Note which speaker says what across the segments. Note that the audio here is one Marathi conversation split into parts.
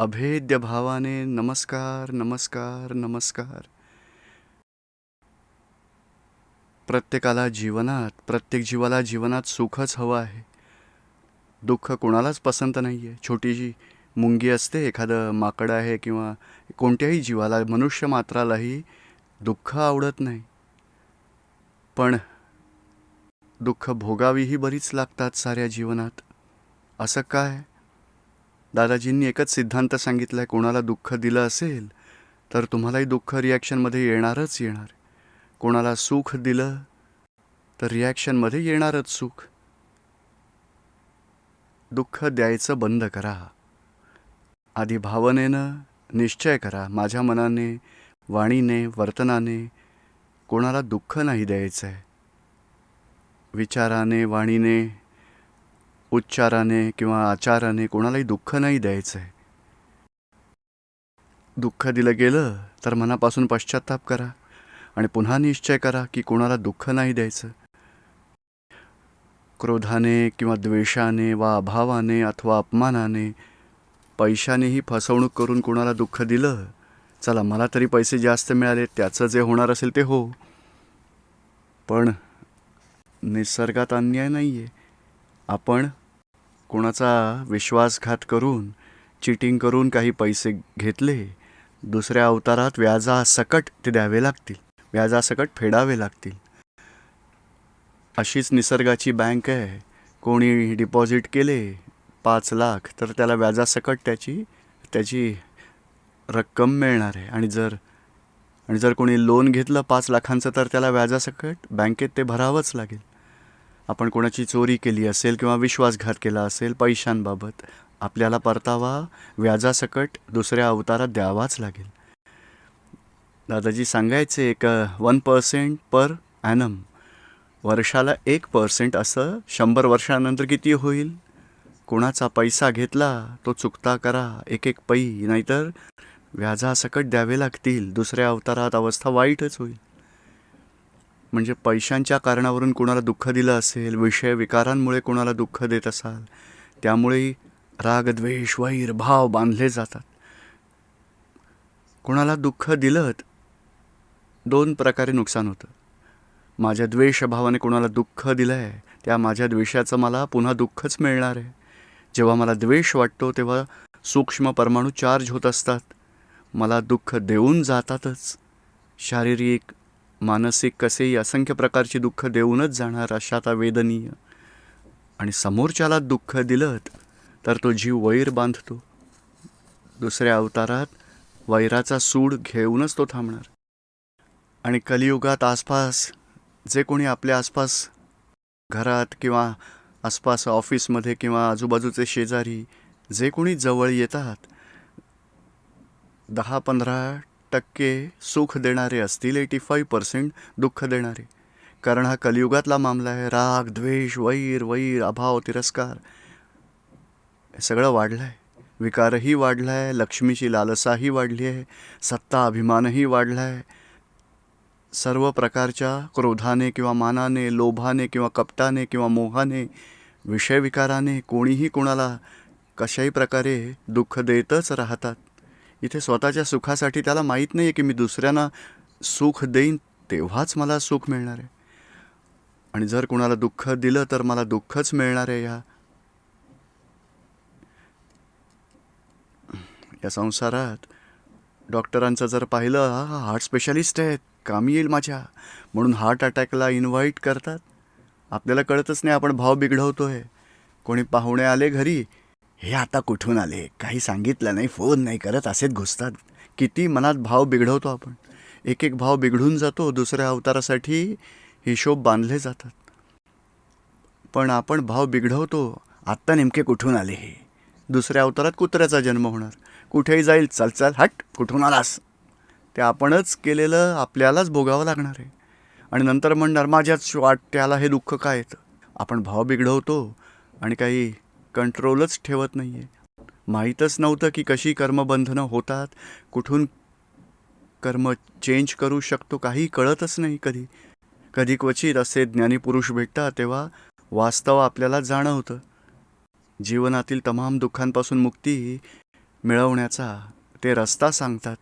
Speaker 1: अभेद्य भावाने नमस्कार नमस्कार नमस्कार. प्रत्येकाला जीवनात प्रत्येक जीवाला जीवनात सुखच हवं आहे. दुःख कोणालाच पसंत नाही आहे. छोटीशी मुंगी असते, एखादं माकड आहे किंवा कोणत्याही जीवाला, मनुष्य मात्रालाही दुःख आवडत नाही. पण दुःख भोगावीही बरीच लागतात साऱ्या जीवनात. असं काय? दादाजींनी एकच सिद्धांत सांगितला आहे, कोणाला दुःख दिलं असेल तर तुम्हालाही दुःख रिॲक्शनमध्ये येणारच येणार. कोणाला सुख दिलं तर रिॲक्शनमध्ये येणारच सुख. दुःख द्यायचं बंद करा. आधी भावनेनं निश्चय करा, माझ्या मनाने, वाणीने, वर्तनाने कोणाला दुःख नाही द्यायचं आहे. विचाराने, वाणीने, उच्चाराने किंवा आचाराने कोणालाही दुःख नाही द्यायचं आहे. दुःख दिलं गेलं तर मनापासून पश्चात्ताप करा आणि पुन्हा निश्चय करा की कोणाला दुःख नाही द्यायचं. क्रोधाने किंवा द्वेषाने वा अभावाने अथवा अपमानाने, पैशानेही फसवणूक करून कोणाला दुःख दिलं, चला मला तरी पैसे जास्त मिळाले, त्याचं जे होणार असेल ते हो. पण निसर्गात अन्याय नाही आहे. आपण कोणाचा विश्वासघात करून, चिटिंग करून काही पैसे घेतले, दुसऱ्या अवतारात व्याजासकट ते द्यावे लागतील, व्याजासकट फेडावे लागतील. अशीच निसर्गाची बँक आहे. कोणी डिपॉझिट केले 5 लाख तर त्याला व्याजासकट त्याची रक्कम मिळणार आहे. आणि जर कोणी लोन घेतलं 5 लाखांचं तर त्याला व्याजासकट बँकेत ते भरावंच लागेल. आपण कोणाची चोरी केली असेल किंवा विश्वासघात केला असेल पैशांबाबत, आपल्याला परतावा व्याजासकट दुसऱ्या अवतारात द्यावाच लागेल. दादाजी सांगायचे, एक 1% पर ॲनम, वर्षाला 1%, असं 100 वर्षानंतर किती होईल? कोणाचा पैसा घेतला तो चुकता करा, एक पै, नाहीतर व्याजासकट द्यावे लागतील. दुसऱ्या अवतारात अवस्था वाईटच होईल. म्हणजे पैशांच्या कारणावरून कोणाला दुःख दिलं असेल, विषय विकारांमुळे कोणाला दुःख देत असाल, त्यामुळेही राग, द्वेष, वैर, भाव बांधले जातात. कोणाला दुःख दिलं 2 प्रकारे नुकसान होतं. माझ्या द्वेषभावाने कोणाला दुःख दिलं आहे, त्या माझ्या द्वेषाचं मला पुन्हा दुःखच मिळणार आहे. जेव्हा मला द्वेष वाटतो तेव्हा सूक्ष्म परमाणू चार्ज होत असतात, मला दुःख देऊन जातातच. शारीरिक, मानसिक, कसेही असंख्य प्रकारची दुःख देऊनच जाणार, अशाता वेदनीय. आणि समोरच्याला दुःख दिलं तर तो जीव वैर बांधतो. दुसऱ्या अवतारात वैराचा सूड घेऊनच तो थांबणार. आणि कलियुगात आसपास जे कोणी आपल्या आसपास, घरात किंवा आसपास ऑफिसमध्ये किंवा आजूबाजूचे शेजारी जे कोणी जवळ येतात, 10-15% सुख देणारे असतील, 85% दुःख देणारे. कारण हा कलियुगातला मामला आहे. राग, द्वेष, वैर, अभाव, तिरस्कार हे सगळं वाढलं आहे. विकारही वाढला आहे, लक्ष्मीची लालसाही वाढली आहे, सत्ता अभिमानही वाढला आहे. सर्व प्रकारच्या क्रोधाने किंवा मानाने, लोभाने किंवा कपटाने किंवा मोहाने, विषयविकाराने कोणीही कोणाला कशाही प्रकारे दुःख देतच राहतात. इथे स्वतःच्या सुखासाठी त्याला माहीत नाही आहे की मी दुसऱ्यांना सुख देईन तेव्हाच मला सुख मिळणार आहे. आणि जर कोणाला दुःख दिलं तर मला दुःखच मिळणार आहे. या संसारात डॉक्टरांचं जर पाहिलं, हा हार्ट स्पेशालिस्ट आहेत, कामी येईल माझ्या, म्हणून हार्ट अटॅकला इन्व्हाइट करतात. आपल्याला कळतच नाही आपण भाव बिघडवतो आहे. कोणी पाहुणे आले घरी, हे आता कुठून आले, काही सांगितलं नाही, फोन नाही करत, असेच घुसतात. किती मनात भाव बिघडवतो आपण. एक भाव बिघडून जातो, दुसऱ्या अवतारासाठी हिशोब बांधले जातात. पण आपण भाव बिघडवतो, आत्ता नेमके कुठून आले हे, दुसऱ्या अवतारात कुत्र्याचा जन्म होणार, कुठेही जाईल, चल चल हट, कुठून आलास, ते आपणच केलेलं आपल्यालाच भोगावं लागणार आहे. आणि नंतर म्हणणार माझ्याच वाट्याला हे दुःख काय येतं. आपण भाव बिघडवतो आणि काही कंट्रोलच ठेवत नाही आहे. माहीतच नव्हतं की कशी कर्मबंधनं होतात, कुठून कर्म चेंज करू शकतो, काही कळतच नाही. कधी क्वचित असे ज्ञानीपुरुष भेटतात तेव्हा वास्तव आपल्याला जाणवतं. जीवनातील तमाम दुःखांपासून मुक्ती मिळवण्याचा ते रस्ता सांगतात.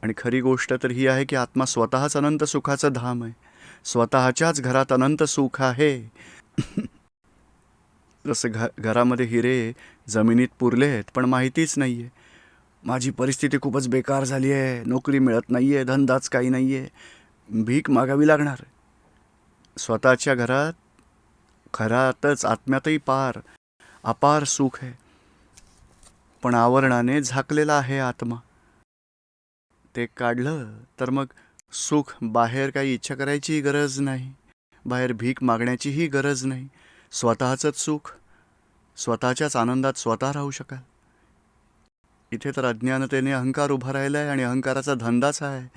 Speaker 1: आणि खरी गोष्ट तर ही आहे की आत्मा स्वतःच अनंत सुखाचं धाम आहे. स्वतःच्याच घरात अनंत सुख आहे. जसं घरामध्ये हिरे जमिनीत पुरले आहेत पण माहितीच नाही आहे. माझी परिस्थिती खूपच बेकार झाली आहे, नोकरी मिळत नाही आहे, धंदाच काही नाही आहे, भीक मागावी लागणार. स्वतःच्या घरात घरातच आत्म्यातही अपार सुख आहे, पण आवरणाने झाकलेला आहे आत्मा. ते काढलं तर मग सुख बाहेर काही इच्छा करायचीही गरज नाही, बाहेर भीक मागण्याचीही गरज नाही. स्वतःचंच सुख, स्वतःच्याच आनंदात स्वतः राहू शकाल. इथे तर अज्ञानतेने अहंकार उभा राहिला आहे आणि अहंकाराचा धंदाच आहे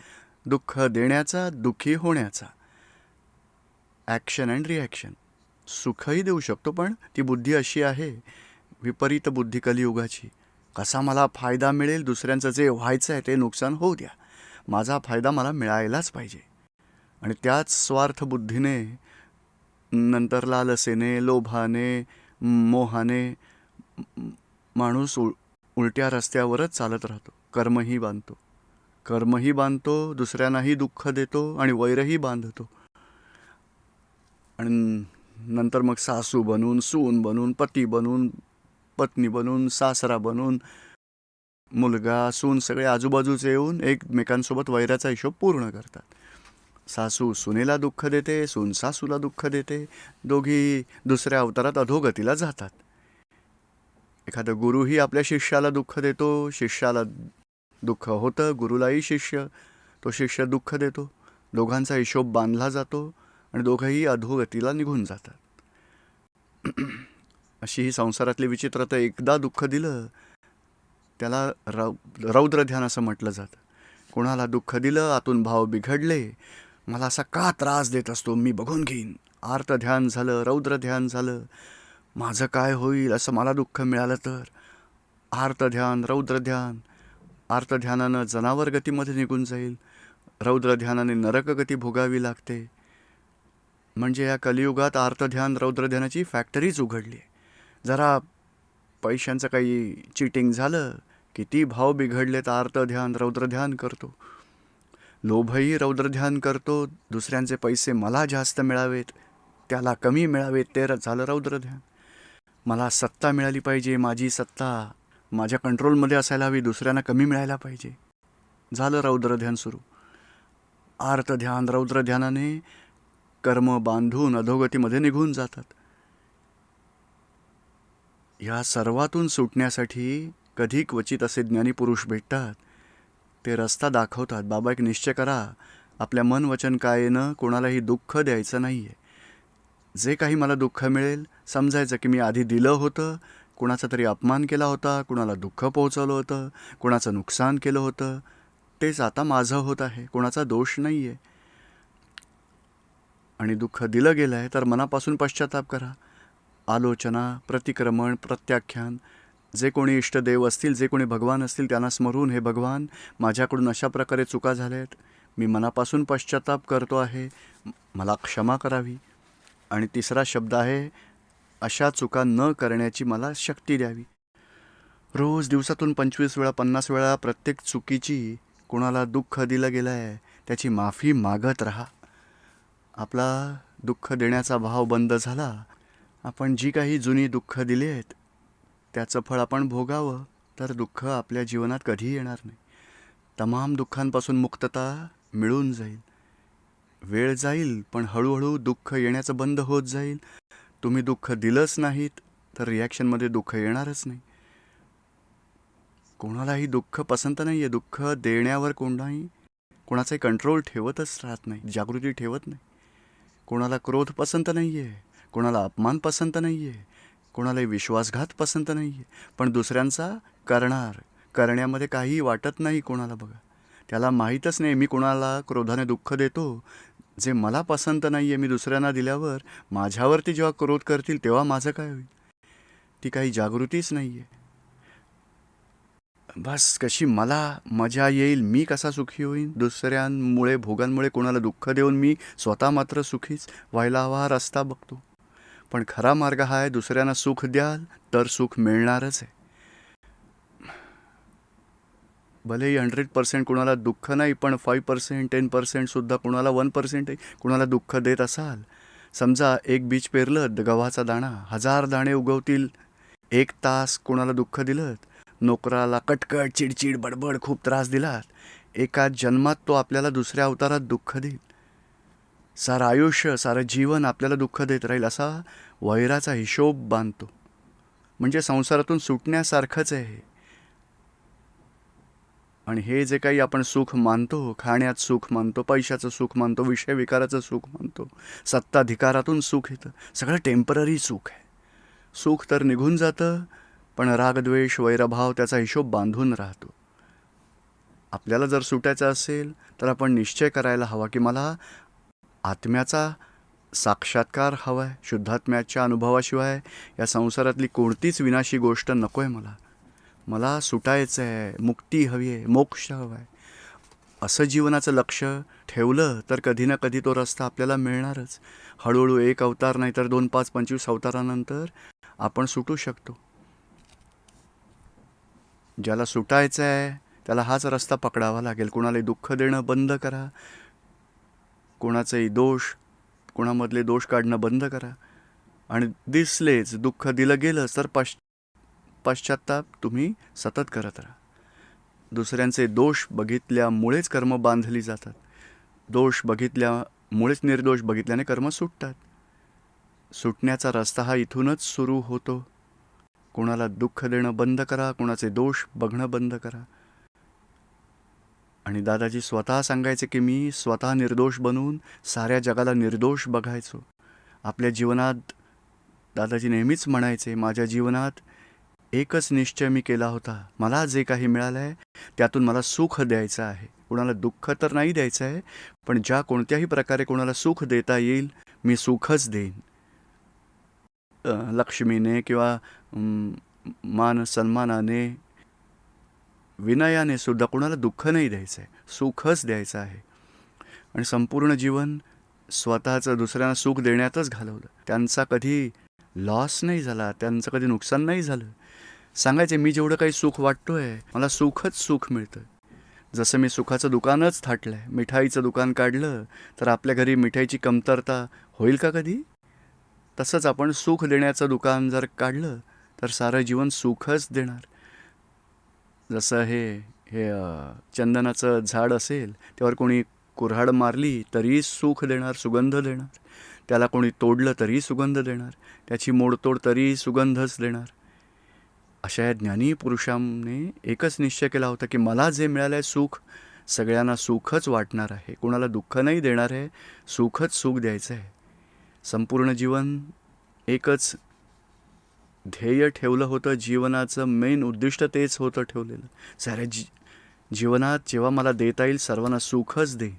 Speaker 1: दुःख देण्याचा, दुःखी होण्याचा. Action and reaction. सुखही देऊ शकतो पण ती बुद्धी अशी आहे, विपरीत बुद्धी कलियुगाची. कसा मला फायदा मिळेल, दुसऱ्यांचं जे व्हायचं आहे ते नुकसान होऊ द्या, माझा फायदा मला मिळायलाच पाहिजे. आणि त्याच स्वार्थ बुद्धीने नंतर लालसेने, लोभाने, मोहाने माणूस उलट्या रस्त्यावरच चालत राहतो. कर्मही बांधतो, दुसऱ्यांनाही दुःख देतो आणि वैरही बांधतो. आणि नंतर मग सासू बनून, सून बनून, पती बनून, पत्नी बनून, सासरा बनून, मुलगा, सून सगळे आजूबाजूचे येऊन एकमेकांसोबत वैराचा हिशोब पूर्ण करतात. सासू सुनेला दुःख देते, सून सासूला दुःख देते, दोघी दुसऱ्या अवतारात अधोगतीला जातात. एखादा गुरुही आपल्या शिष्याला दुःख देतो, शिष्याला दुःख होतं, गुरुलाही तो शिष्य दुःख देतो, दोघांचा हिशोब बांधला जातो आणि दोघंही अधोगतीला निघून जातात. अशी ही संसारातली विचित्रता. एकदा दुःख दिलं त्याला रौद्र ध्यान असं म्हटलं जातं. कोणाला दुःख दिलं, आतून भाव बिघडले, मला असा का त्रास देत असतो, मी बघून घेईन. आर्त ध्यान झालं, रौद्र ध्यान झालं, माझं काय होईल असं मला दुःख मिळालं तर. आर्त ध्यान, रौद्र ध्यान. आर्त ध्यानानं जनावर गतीमध्ये निघून जाईल, रौद्र ध्यानाने नरक गती भोगावी लागते. म्हणजे या कलियुगात आर्त ध्यान, रौद्र ध्यानाची फॅक्टरीच उघडली आहे. जरा पैशांचं काही चिटिंग झालं, किती भाव बिघडले तर आर्त ध्यान, रौद्र ध्यान करतो. लोभही रौद्र ध्यान करतो, दुसऱ्यांचे पैसे मला जास्त मिळावेत, त्याला कमी मिळावेत, ते झालं रौद्र ध्यान. मला सत्ता मिळाली पाहिजे, माझी सत्ता माझ्या कंट्रोलमध्ये असायला हवी, दुसऱ्यांना कमी मिळायला पाहिजे, झालं रौद्र ध्यान सुरू. आर्त ध्यान, रौद्र ध्यानाने कर्म बांधून अधोगतीमध्ये निघून जातात. या सर्वातून सुटण्यासाठी कधी क्वचित असे ज्ञानी पुरुष भेटतात, ते रस्ता दाखवतात. बाबा एक निश्चय करा, आपल्या मन वचन कायेनं कोणालाही दुःख द्यायचं नाही आहे. जे काही मला दुःख मिळेल समजायचं की मी आधी दिलं होतं, कुणाचा तरी अपमान केला होता, कुणाला दुःख पोहोचवलं होतं, कुणाचं नुकसान केलं होतं, तेच आता माझं होत आहे, कोणाचा दोष नाही आहे. आणि दुःख दिलं गेलं आहे तर मनापासून पश्चाताप करा. आलोचना, प्रतिक्रमण, प्रत्याख्यान, जे कोणी इष्टदेव असतील, जे कोणी भगवान असतील त्यांना स्मरून, हे भगवान, माझ्याकडून अशा प्रकारे चुका झाल्या आहेत, मी मनापासून पश्चाताप करतो आहे, मला क्षमा करावी. आणि तिसरा शब्द आहे, अशा चुका न करण्याची मला शक्ती द्यावी. रोज दिवसातून 25 वेळा, 50 वेळा प्रत्येक चुकीची, कोणाला दुःख दिलं गेलं आहे त्याची माफी मागत राहा. आपला दुःख देण्याचा भाव बंद झाला, आपण जी काही जुनी दुःख दिली आहेत त्याचं फळ आपण भोगावं, तर दुःख आपल्या जीवनात कधीही येणार नाही. तमाम दुःखांपासून मुक्तता मिळून जाईल. वेळ जाईल पण हळूहळू दुःख येण्याचं बंद होत जाईल. तुम्ही दुःख दिलंच नाहीत तर रिॲक्शनमध्ये दुःख येणारच नाही. कोणालाही दुःख पसंत नाही आहे. दुःख देण्यावर कोणाचाही कंट्रोल ठेवतच राहत नाही, जागृती ठेवत नाही. कोणाला क्रोध पसंत नाही आहे, कोणाला अपमान पसंत नाही आहे, कोणालाही विश्वासघात पसंत नाही आहे, पण दुसऱ्यांचा करण्यामध्ये काहीही वाटत नाही कोणाला. बघा, त्याला माहीतच नाही मी कोणाला क्रोधाने दुःख देतो, जे मला पसंत नाही आहे मी दुसऱ्यांना दिल्यावर माझ्यावरती जेव्हा क्रोध करतील तेव्हा माझं काय होईल. ती काही जागृतीच नाही आहे. बस कशी मला मजा येईल, मी कसा सुखी होईन, दुसऱ्यांमुळे भोगांमुळे कोणाला दुःख देऊन मी स्वतः मात्र सुखीच व्हायला हवा, हा रस्ता बघतो. पण खरा मार्ग हा आहे, दुसऱ्यांना सुख द्याल तर सुख मिळणारच आहे. भलेही 100% कुणाला दुःख नाही, पण 5% 10%सुद्धा कुणाला 1% कुणाला दुःख देत असाल. समजा एक बीज पेरलं गव्हाचा दाणा, 1000 दाणे उगवतील. 1 तास कुणाला दुःख दिलं, नोकराला कटकट चिडचिड बडबड खूप त्रास दिलात, एका जन्मात तो आपल्याला दुसऱ्या अवतारात दुःख देईल. सारं आयुष्य सारं जीवन आपल्याला दुःख देत राहील, असा वैराचा हिशोब बांधतो. म्हणजे संसारातून सुटण्यासारखंच आहे. आणि हे जे काही आपण सुख मानतो, खाण्यात सुख मानतो, पैशाचं सुख मानतो, विषय विकाराचं सुख मानतो, सत्ताधिकारातून सुख येतं, सगळं टेम्पररी सुख आहे. सुख तर निघून जातं, पण रागद्वेष वैरभाव त्याचा हिशोब बांधून राहतो. आपल्याला जर सुटायचं असेल तर आपण निश्चय करायला हवा की मला आत्म्याचा साक्षात्कार हवा आहे. शुद्धात्म्याच्या अनुभवाशिवाय या संसारातली कोणतीच विनाशी गोष्ट नको आहे. मला सुटायचं आहे, मुक्ती हवी आहे, मोक्ष हवा आहे. असं जीवनाचं लक्ष ठेवलं तर कधी ना कधी तो रस्ता आपल्याला मिळणारच. हळूहळू 1 अवतार नाही तर 2, 5, 25 अवतारानंतर आपण सुटू शकतो. ज्याला सुटायचं आहे त्याला हाच रस्ता पकडावा लागेल. कुणालाही दुःख देणं बंद करा, कोणाचेही दोष, कोणामधले दोष काढणं बंद करा. आणि दिसलेच दुःख दिलं गेलंच तर पश्चात्ताप तुम्ही सतत करत राहा. दुसऱ्यांचे दोष बघितल्यामुळेच कर्म बांधली जातात. दोष बघितल्यामुळेच निर्दोष बघितल्याने कर्म सुटतात. सुटण्याचा रस्ता हा इथूनच सुरू होतो. कोणाला दुःख देणं बंद करा, कोणाचे दोष बघणं बंद करा. आणि दादाजी स्वतः सांगायचे की मी स्वतः निर्दोष बनून साऱ्या जगाला निर्दोष बघायचो. आपल्या जीवनात दादाजी नेहमीच म्हणायचे, माझ्या जीवनात एकच निश्चय मी केला होता, मला जे काही मिळालं आहे त्यातून मला सुख द्यायचं आहे. कोणाला दुःख तर नाही द्यायचं आहे, पण ज्या कोणत्याही प्रकारे कोणाला सुख देता येईल मी सुखच देईन. लक्ष्मीने किंवा मान सन्मानाने, विनयाने सुद्धा कोणाला दुःख नाही द्यायचं आहे, सुखच द्यायचं आहे. आणि संपूर्ण जीवन स्वतःचं दुसऱ्यांना सुख देण्यातच घालवलं. त्यांचा कधी लॉस नाही झाला, त्यांचं कधी नुकसान नाही झालं. सांगायचे मी जेवढं काही सुख वाटतोय मला सुखच सुख मिळतं. जसं मी सुखाचं दुकानच थाटलं आहे, मिठाईचं दुकान काढलं तर आपल्या घरी मिठाईची कमतरता होईल का कधी? तसंच आपण सुख देण्याचं दुकान जर काढलं तर सारं जीवन सुखच देणार. जसं हे चंदनाचं झाड असेल त्यावर कोणी कुऱ्हाड मारली तरी सुख देणार, सुगंध देणार. त्याला कोणी तोडलं तरी सुगंध देणार, त्याची मोडतोड तरी सुगंधच देणार. अशा या ज्ञानी पुरुषांनी एकच निश्चय केला होता की मला जे मिळालं आहे सुख सगळ्यांना सुखच वाटणार आहे, कोणाला दुःख नाही देणार आहे, सुखच सुख द्यायचं आहे. संपूर्ण जीवन एकच ध्येय ठेवलं होतं. जीवनाचं मेन उद्दिष्ट तेच होतं ठेवलेलं. साऱ्या जीवनात जेव्हा मला देता येईल सर्वांना सुखच दे.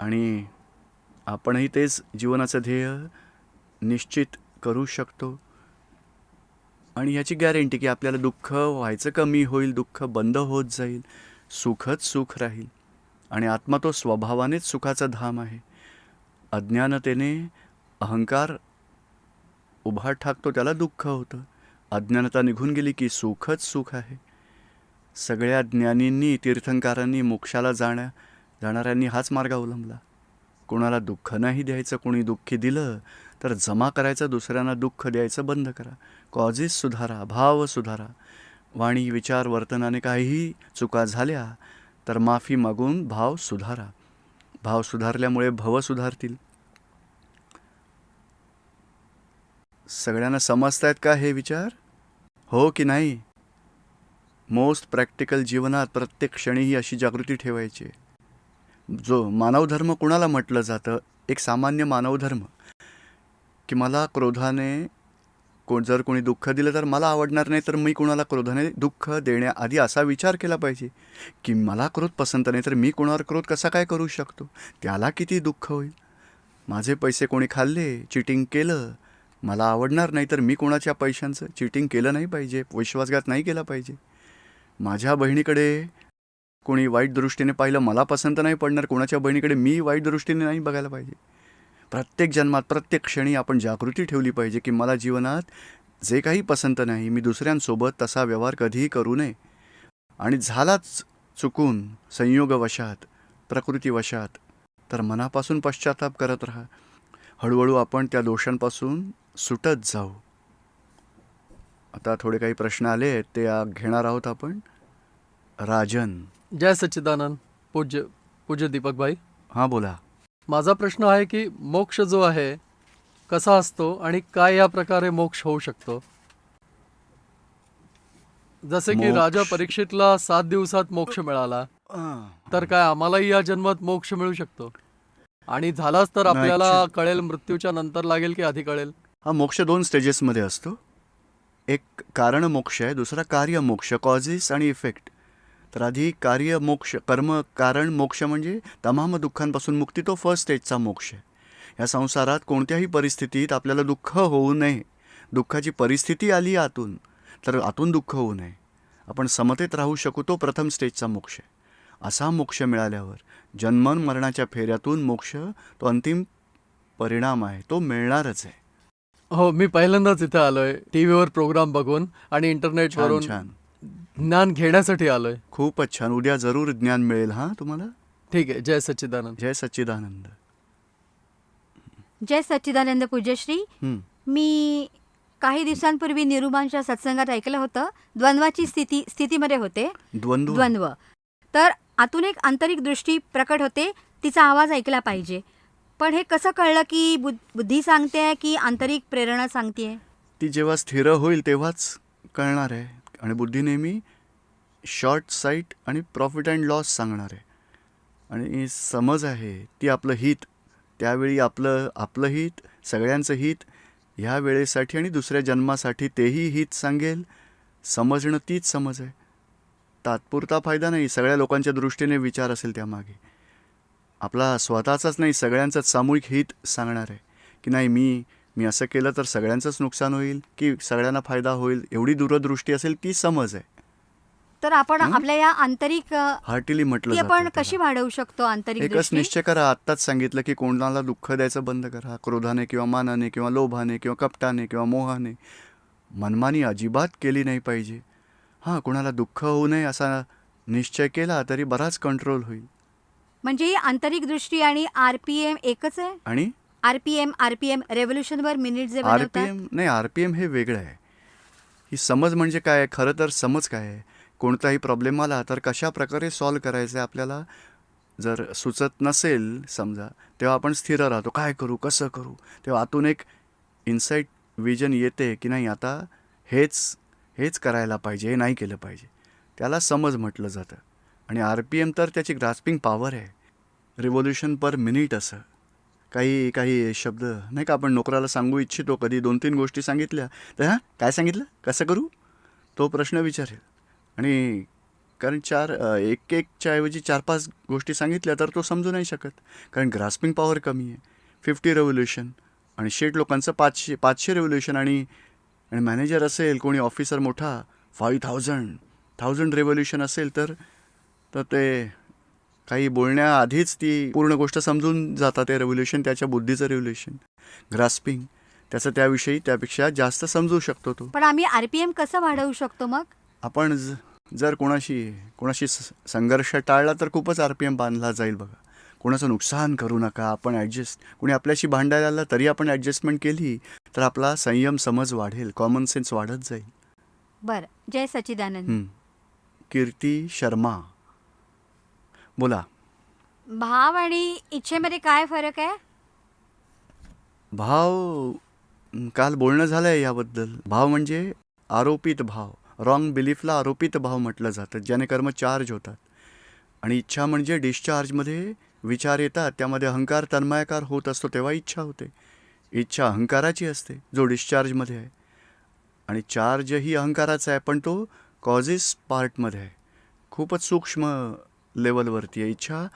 Speaker 1: आणि आपणही तेच जीवनाचं ध्येय निश्चित करू शकतो. आणि याची गॅरंटी की आपल्याला दुःख व्हायचं कमी होईल, दुःख बंद होत जाईल, सुखच सुख राहील. आणि आत्मा तो स्वभावानेच सुखाचं धाम आहे. अज्ञानतेने अहंकार उभा ठाकतो त्याला दुःख होतं. अज्ञानता निघून गेली की सुखच सुख आहे. सगळ्या ज्ञानींनी, तीर्थंकरांनी, मोक्षाला जाणाऱ्यांनी हाच मार्ग अवलंबला. कोणाला दुःख नाही द्यायचं. कोणी दुःखी दिलं तर जमा करायचं, दुसऱ्यांना दुःख द्यायचं बंद करा. कॉजेस सुधारा, भाव सुधारा. वाणी विचार वर्तनाने काहीही चुका झाल्या तर माफी मागून भाव सुधारा. भाव सुधारल्यामुळे भव सुधारतील. सगळ्यांना समजतायत का हे विचार? हो की नाही? मोस्ट प्रॅक्टिकल जीवनात प्रत्येक क्षणी ही अशी जागृती ठेवायची. जो मानवधर्म कुणाला म्हटलं जातं, एक सामान्य मानवधर्म की मला क्रोधाने जर कोणी दुःख दिलं तर मला आवडणार नाही, तर मी कुणाला क्रोधाने दुःख देण्याआधी असा विचार केला पाहिजे की मला क्रोध पसंत नाही तर मी कुणावर क्रोध कसा काय करू शकतो, त्याला किती दुःख होईल. माझे पैसे कोणी खाल्ले, चिटिंग केलं, मला आवडणार नाही तर मी कोणाच्या पैशांचं चिटिंग केलं नाही पाहिजे, विश्वासघात नाही केला पाहिजे. माझ्या बहिणीकडे कोणी वाईट दृष्टीने पाहिलं, मला पसंत नाही पडणार, कोणाच्या बहिणीकडे मी वाईट दृष्टीने नाही बघायला पाहिजे. प्रत्येक जन्मात प्रत्येक क्षणी आपण जागृती ठेवली पाहिजे की मला जीवनात जे काही पसंत नाही मी दुसऱ्यांसोबत तसा व्यवहार कधीही करू नये. आणि झालाच चुकून संयोगवशात, प्रकृतीवशात, तर मनापासून पश्चाताप करत राहा. हळूहळू आपण त्या दोषांपासून सुटत जाऊ. आता थोडे काही प्रश्न आले आहेत ते घेणार आहोत आपण. राजन.
Speaker 2: जय सच्चिदानंद. पूज्य पूज्य दीपक भाई,
Speaker 1: हां बोला.
Speaker 2: माझा प्रश्न आहे की मोक्ष जो आहे कसा असतो आणि काय या प्रकारे मोक्ष होऊ शकतो? जसे की राजा
Speaker 1: मोक्ष.
Speaker 2: परीक्षितला 7 दिवसात मोक्ष मिळाला, तर काय आम्हालाही या जन्मात मोक्ष मिळू शकतो? आणि झालाच तर
Speaker 1: नाही,
Speaker 2: आपल्याला कळेल मृत्यूच्या नंतर लागेल की आधी कळेल?
Speaker 1: हा मोक्ष 2 स्टेजेसमध्ये असतो. एक कारण मोक्ष आहे, दुसरा कार्य मोक्ष, कॉजेस आणि इफेक्ट. तर आधी कार्य मोक्ष, कर्म कारण मोक्ष म्हणजे तमाम दुःखांपासून मुक्ती, तो फर्स्ट स्टेजचा मोक्ष आहे. या संसारात कोणत्याही परिस्थितीत आपल्याला दुःख होऊ नये. दुःखाची परिस्थिती आली आतून, तर आतून दुःख होऊ नये, आपण समतेत राहू शकू, तो प्रथम स्टेजचा मोक्ष आहे. असा मोक्ष मिळाल्यावर जन्म मरणाच्या फेऱ्यातून मोक्ष, तो अंतिम परिणाम आहे, तो मिळणारच आहे.
Speaker 2: हो, मी पहिल्यांदाच इथे आलोय टीव्हीवर प्रोग्राम बघून आणि
Speaker 1: छान
Speaker 2: इंटरनेटवरून
Speaker 1: छान,
Speaker 2: ज्ञान घेण्यासाठी आलोय.
Speaker 1: खूपच छान. उद्या जरूर ज्ञान मिळेल हां तुम्हाला.
Speaker 2: ठीक आहे. जय सच्चिदानंद.
Speaker 1: जय सच्चिदानंद.
Speaker 3: जय सच्चिदानंद पूज्यश्री.
Speaker 1: हं.
Speaker 3: मी काही दिवसांपूर्वी निरुमांच्या सत्संगात ऐकलं होतं, द्वंद्वाची स्थितीमध्ये होते.
Speaker 1: द्वंद्व.
Speaker 3: द्वंद्व. तर आतून एक आंतरिक दृष्टी प्रकट होते, तिचा आवाज ऐकला पाहिजे. पण हे कसं कळलं की बुद्धी सांगते की आंतरिक प्रेरणा सांगते?
Speaker 1: ती जेव्हा स्थिर होईल तेव्हाच कळणार आहे. आणि बुद्धी नेहमी शॉर्ट साईट आणि प्रॉफिट अँड लॉस सांगणार आहे. आणि समज आहे ती आपलं हित, त्यावेळी आपलं हित, सगळ्यांचं हित, ह्या वेळेसाठी आणि दुसऱ्या जन्मासाठी तेही हित सांगेल. समजणं तीच समज आहे, तात्पुरता फायदा नाही. सगळ्या लोकांच्या दृष्टीने विचार असेल त्यामागे. आपला स्वतःचाच नाही, सगळ्यांचंच सामूहिक हित सांगणार आहे की नाही, मी असं केलं तर सगळ्यांचंच नुकसान होईल की सगळ्यांना फायदा होईल, एवढी दूरदृष्टी असेल ती समज आहे.
Speaker 3: तर आपण आपल्या या आंतरिक
Speaker 1: हार्टिली म्हटलं
Speaker 3: ती
Speaker 1: जातं
Speaker 3: आपण
Speaker 1: त्याला.
Speaker 3: कशी वाढवू शकतो आंतरिक
Speaker 1: एकच
Speaker 3: दृष्टी?
Speaker 1: निश्चय करा, आत्ताच सांगितलं की कोणाला दुःख द्यायचं बंद करा. क्रोधाने किंवा मानाने किंवा लोभाने किंवा कपटाने किंवा मोहाने मनमानी अजिबात केली नाही पाहिजे. हां, कोणाला दुःख होऊ नये असा निश्चय केला तरी बराच कंट्रोल होईल.
Speaker 3: म्हणजे ही आंतरिक दृष्टी आणि आरपीएम एकच आहे?
Speaker 1: आणि
Speaker 3: आरपीएम रेव्होल्युशनवर मिनिट जे बनवतात.
Speaker 1: आरपीएम नाही, आरपीएम हे वेगळं आहे. ही समज म्हणजे काय? खरं तर समज काय आहे, कोणताही प्रॉब्लेम आला तर कशा प्रकारे सॉल्व करायचं आहे आपल्याला जर सुचत नसेल समजा, तेव्हा आपण स्थिर राहतो. काय करू, कसं करू? तेव्हा आतून एक इन्साईट विजन येते की नाही, आता हेच करायला पाहिजे, हे नाही केलं पाहिजे. त्याला समज म्हटलं जातं. आणि आरपीएम तर त्याची ग्रास्पिंग पॉवर आहे. रिव्होल्युशन पर मिनिट असं काही शब्द नाही का आपण नोकराला सांगू इच्छितो. कधी 2-3 गोष्टी सांगितल्या तर हां काय सांगितलं, कसं करू, तो प्रश्न विचारेल. आणि कारण एकच्या ऐवजी 4-5 गोष्टी सांगितल्या तर तो समजू नाही शकत, कारण ग्रास्पिंग पॉवर कमी आहे. 50 रेव्होल्युशन आणि 60 लोकांचं 500 रेव्होल्युशन. आणि मॅनेजर असेल, कोणी ऑफिसर मोठा, 5000 रेव्होल्युशन असेल तर ते काही बोलण्याआधीच ती पूर्ण गोष्ट समजून जातात. ते रेव्होल्युशन त्याच्या बुद्धीचं रेव्होल्युशन, ग्रास्पिंग त्याचं त्याविषयी त्यापेक्षा जास्त समजू शकतो तो.
Speaker 3: पण आम्ही आरपीएम कसं वाढवू शकतो मग?
Speaker 1: आपण जर कोणाशी संघर्ष टाळला तर खूपच आरपीएम बांधला जाईल बघा. कोणाचं नुकसान करू नका, आपण कोणी आपल्याशी भांडायला आलं तरी आपण ॲडजस्टमेंट केली तर आपला संयम समज वाढेल, कॉमन सेन्स वाढत जाईल.
Speaker 3: बरं. जय सच्चिदानंद.
Speaker 1: कीर्ती शर्मा बोला.
Speaker 3: भाव आणि इच्छेमध्ये काय फरक आहे?
Speaker 1: भाव, काल बोलणं झालं आहे याबद्दल. भाव म्हणजे आरोपित भाव, रॉंग बिलीफला आरोपित भाव म्हटलं जातं, ज्याने कर्म चार्ज होतात. आणि इच्छा म्हणजे डिस्चार्जमध्ये विचार येतात, त्यामध्ये अहंकार तन्मयाकार होत असतो, तेव्हा इच्छा होते. इच्छा अहंकाराची असते जो डिस्चार्जमध्ये आहे. आणि चार्ज ही अहंकाराचा आहे, पण तो कॉजेस पार्टमध्ये आहे, खूपच सूक्ष्म लेवलवरती आहे. इच्छा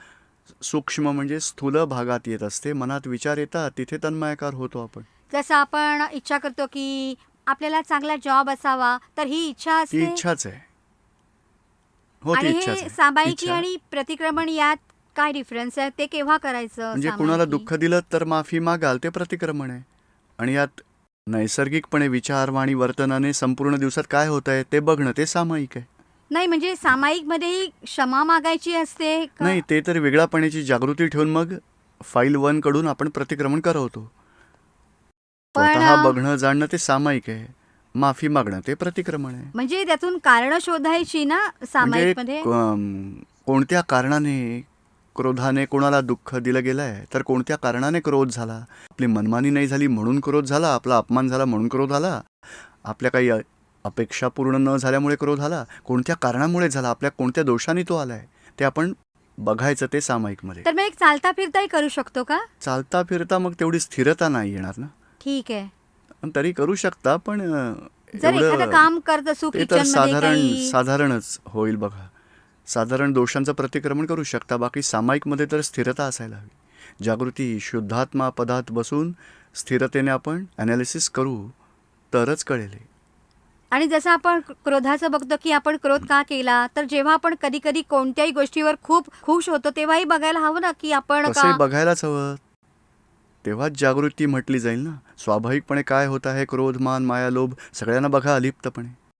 Speaker 1: सूक्ष्म म्हणजे स्थूल भागात येत असते, मनात विचार येतात, तिथे तन्मयाकार होतो आपण.
Speaker 3: जसं आपण इच्छा करतो की आपल्याला चांगला जॉब असावा, तर ही इच्छा
Speaker 1: ती
Speaker 3: असते.
Speaker 1: इच्छाच आहे. हो, ती
Speaker 3: आणि
Speaker 1: इच्छाच
Speaker 3: हे
Speaker 1: आहे.
Speaker 3: सामायिकी
Speaker 1: इच्छा
Speaker 3: आणि प्रतिक्रमण यात काय डिफरन्स आहे? ते केव्हा करायचं?
Speaker 1: म्हणजे कुणाला
Speaker 3: सामायिकी.
Speaker 1: दुःख दिलं तर माफी मागाल, ते प्रतिक्रमण आहे. आणि यात नैसर्गिकपणे विचार, वाणी, वर्तनाने संपूर्ण दिवसात काय होत आहे ते बघणं, ते सामायिक आहे.
Speaker 3: नाही म्हणजे सामायिकमध्येही क्षमा मागायची असते का?
Speaker 1: नाही, ते तर वेगळापणाची जागृती ठेवून मग फाईल 1 कडून आपण प्रतिक्रमण करवतो.
Speaker 3: पण
Speaker 1: स्वतः बघणं जाणणं ते सामायिक आहे, माफी मागणं ते प्रतिक्रमण आहे.
Speaker 3: म्हणजे त्यातून कारण शोधायची ना
Speaker 1: म्हणजे
Speaker 3: सामायिकमध्ये.
Speaker 1: कोणत्या कारणाने क्रोधाने कोणाला दुःख दिलं गेलं आहे, तर कोणत्या कारणाने क्रोध झाला, आपली मनमानी नाही झाली म्हणून क्रोध झाला, आपला अपमान झाला म्हणून क्रोध आला, आपल्या काही अपेक्षा पूर्ण न झाल्यामुळे क्रोध आला, कोणत्या कारणामुळे झाला, आपल्या कोणत्या दोषाने तो आलाय, ते आपण बघायचं ते सामायिकमध्ये.
Speaker 3: तर मग एक चालता फिरताही करू शकतो का?
Speaker 1: चालता फिरता मग तेवढी स्थिरता नाही येणार ना.
Speaker 3: ठीक आहे.
Speaker 1: पण तरी करू शकता, पण
Speaker 3: जर एखादं
Speaker 1: एवढं
Speaker 3: काम करत असू
Speaker 1: ते तर
Speaker 3: किचनमध्ये काही,
Speaker 1: साधारणच होईल बघा. साधारण दोषांचं प्रतिक्रमण करू शकता, बाकी सामायिकमध्ये तर स्थिरता असायला हवी. जागृती शुद्धात्मा पदात बसून स्थिरतेने आपण ॲनालिसिस करू तरच कळेल हे.
Speaker 3: आणि जसं आपण क्रोधाचं बघतो की आपण क्रोध का केला, तर जेव्हा आपण कधी कधी कोणत्याही गोष्टीवर खूप खुश होतो तेव्हाही बघायला हवं ना की आपण
Speaker 1: तसंही बघायलाच हवं, तेव्हाच जागृती म्हटली जाईल ना. स्वाभाविकपणे काय होत आहे, क्रोध मान माया लोभ सगळ्यांना बघा अलिप्तपणे.